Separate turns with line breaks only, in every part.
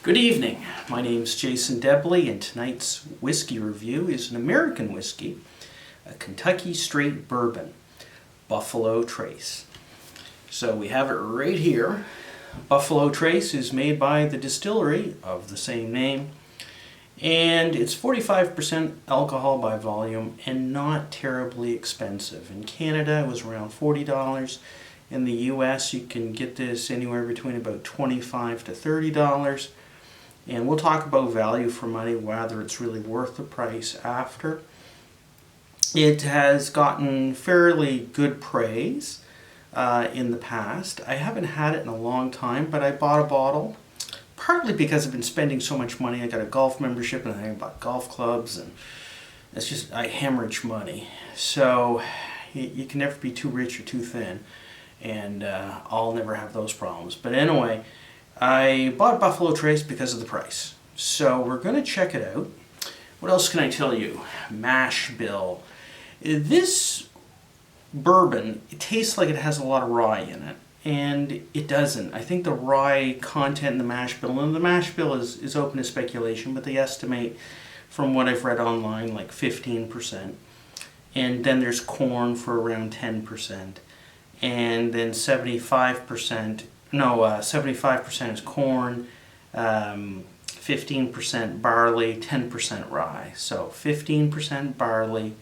Good evening. My name's Jason Debley, and tonight's whiskey review is an American whiskey, a Kentucky Straight Bourbon, Buffalo Trace. So we have it right here. Buffalo Trace is made by the Distillery of the same name, and it's 45% alcohol by volume and not terribly expensive. In Canada it was around $40. In the US you can get this anywhere between about $25 to $30. And we'll talk about value for money, whether it's really worth the price after. It has gotten fairly good praise in the past. I haven't had it in a long time, but I bought a bottle, partly because I've been spending so much money. I got a golf membership and I bought golf clubs, and it's just, I hemorrhage money. So you can never be too rich or too thin, and I'll never have those problems. But anyway, I bought Buffalo Trace because of the price. So we're going to check it out. What else can I tell you? Mashbill. This bourbon, it tastes like it has a lot of rye in it, and it doesn't. I think the rye content in the Mashbill, and the Mashbill is open to speculation, but they estimate, from what I've read online, like 15%. And then there's corn for around 10%. And then 75% is corn, 15% barley, 10% rye. So 15% barley,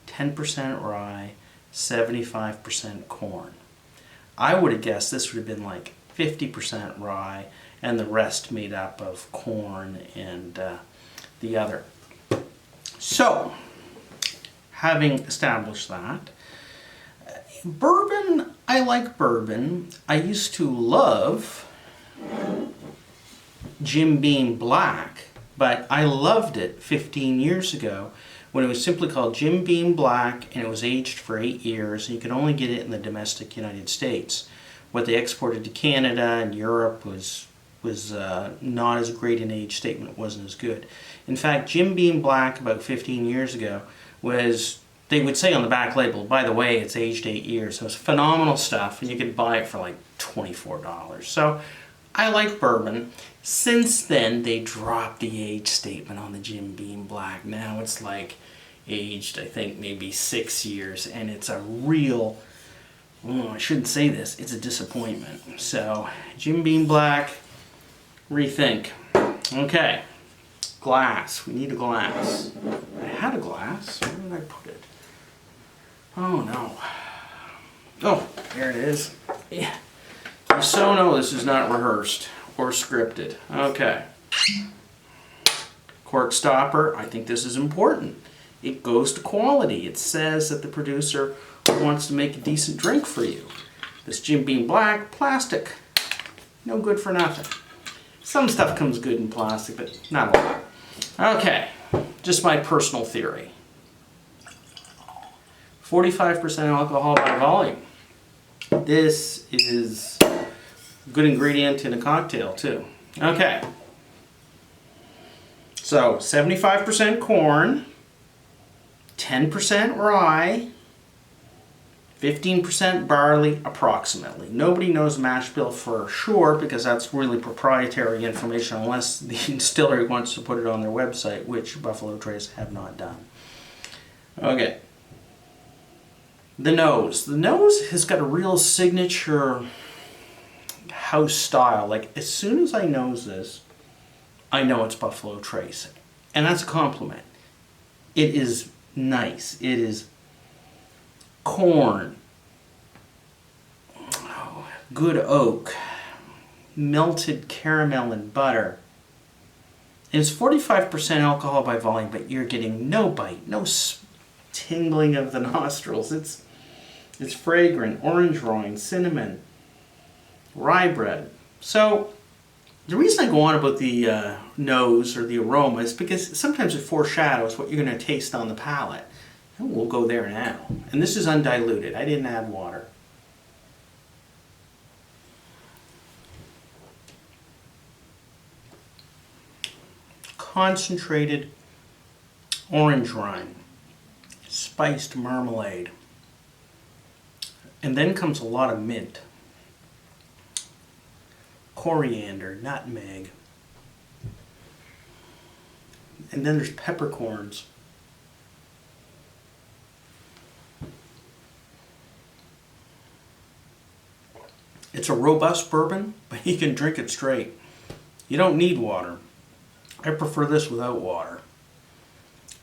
10% rye, 75% corn. I would have guessed this would have been like 50% rye and the rest made up of corn and the other. So, having established that, bourbon, I like bourbon. I used to love Jim Beam Black, but I loved it 15 years ago when it was simply called Jim Beam Black, and it was aged for 8 years, and you could only get it in the domestic United States. What they exported to Canada and Europe was not as great an age statement. It wasn't as good. In fact, Jim Beam Black about 15 years ago was, they would say on the back label, by the way, it's aged 8 years. So it's phenomenal stuff, and you could buy it for like $24. So I like bourbon. Since then, they dropped the age statement on the Jim Beam Black. Now it's like aged, I think, maybe 6 years, and it's a real, I shouldn't say this, it's a disappointment. So Jim Beam Black, rethink. Okay, glass. We need a glass. I had a glass. Where did I put it? Oh no. Oh, there it is. Yeah. You so know this is not rehearsed or scripted. Okay. Cork stopper. I think this is important. It goes to quality. It says that the producer wants to make a decent drink for you. This Jim Beam Black, plastic. No good for nothing. Some stuff comes good in plastic, but not a lot. Okay. Just my personal theory. 45% alcohol by volume. This is a good ingredient in a cocktail too. Okay. So 75% corn, 10% rye, 15% barley approximately. Nobody knows Mashbill for sure because that's really proprietary information unless the distillery wants to put it on their website, which Buffalo Trace have not done. Okay. The nose. The nose has got a real signature house style. Like, as soon as I nose this, I know it's Buffalo Trace. And that's a compliment. It is nice. It is corn, good oak, melted caramel and butter. It's 45% alcohol by volume, but you're getting no bite, no tingling of the nostrils. It's fragrant, orange rind, cinnamon, rye bread. So the reason I go on about the nose or the aroma is because sometimes it foreshadows what you're going to taste on the palate. And we'll go there now. And this is undiluted. I didn't add water. Concentrated orange rind, spiced marmalade, and then comes a lot of mint, coriander, nutmeg, And then there's peppercorns. It's a robust bourbon, but you can drink it straight. You don't need water. I prefer this without water.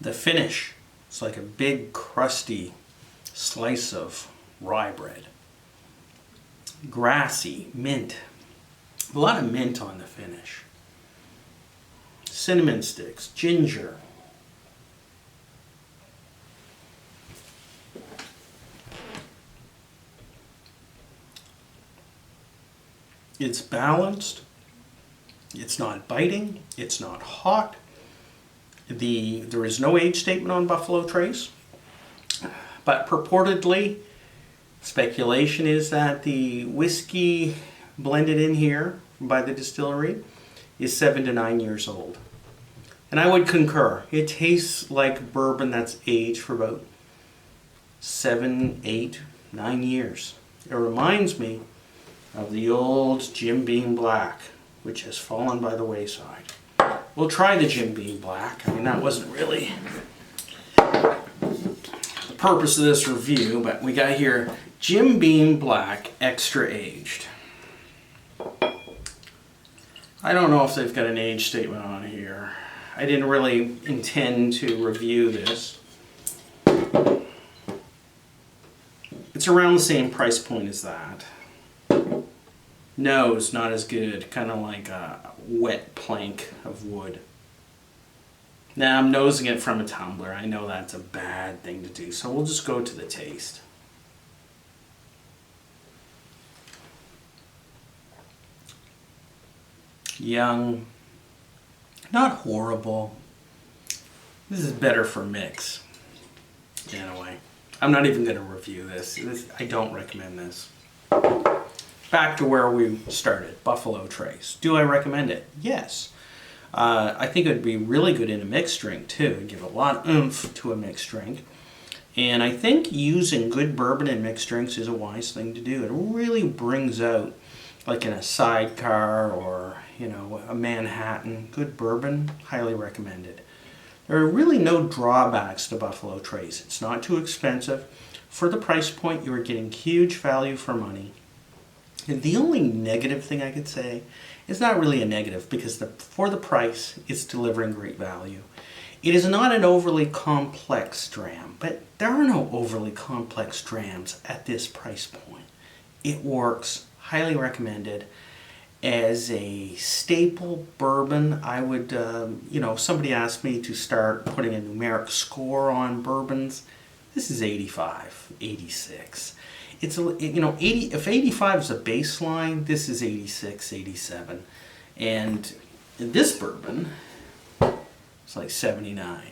The finish, it's like a big crusty slice of rye bread. Grassy, mint. A lot of mint on the finish. Cinnamon sticks, ginger. It's balanced. It's not biting. It's not hot. There is no age statement on Buffalo Trace. But purportedly, speculation is that the whiskey blended in here by the distillery is 7 to 9 years old. And I would concur. It tastes like bourbon that's aged for about 7, 8, 9 years. It reminds me of the old Jim Beam Black, which has fallen by the wayside. We'll try the Jim Beam Black. I mean, that wasn't really the purpose of this review, but we got here Jim Beam Black Extra Aged. I don't know if they've got an age statement on here. I didn't really intend to review this. It's around the same price point as that. Nose, not as good. Kind of like a wet plank of wood. Now I'm nosing it from a tumbler. I know that's a bad thing to do, so we'll just go to the taste. Young. Not horrible. This is better for mix. Anyway, I'm not even going to review this. I don't recommend this. Back to where we started, Buffalo Trace. Do I recommend it? Yes. I think it would be really good in a mixed drink too. It'd give a lot of oomph to a mixed drink. And I think using good bourbon in mixed drinks is a wise thing to do. It really brings out, like in a sidecar or, you know, a Manhattan, good bourbon, highly recommended. There are really no drawbacks to Buffalo Trace. It's not too expensive. For the price point, you are getting huge value for money. And the only negative thing I could say is not really a negative, because for the price, it's delivering great value. It is not an overly complex dram, but there are no overly complex drams at this price point. It works, highly recommended. As a staple bourbon, I would, if somebody asked me to start putting a numeric score on bourbons, this is 85, 86. It's, 80, if 85 is a baseline, this is 86, 87. And this bourbon, it's like 79.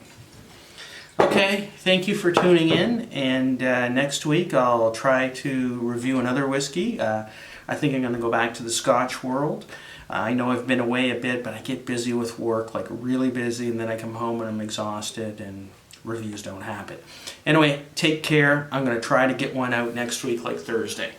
Okay, thank you for tuning in, and next week I'll try to review another whiskey. I think I'm going to go back to the Scotch world. I know I've been away a bit, but I get busy with work, like really busy, and then I come home and I'm exhausted and reviews don't happen. Anyway, take care. I'm going to try to get one out next week, like Thursday.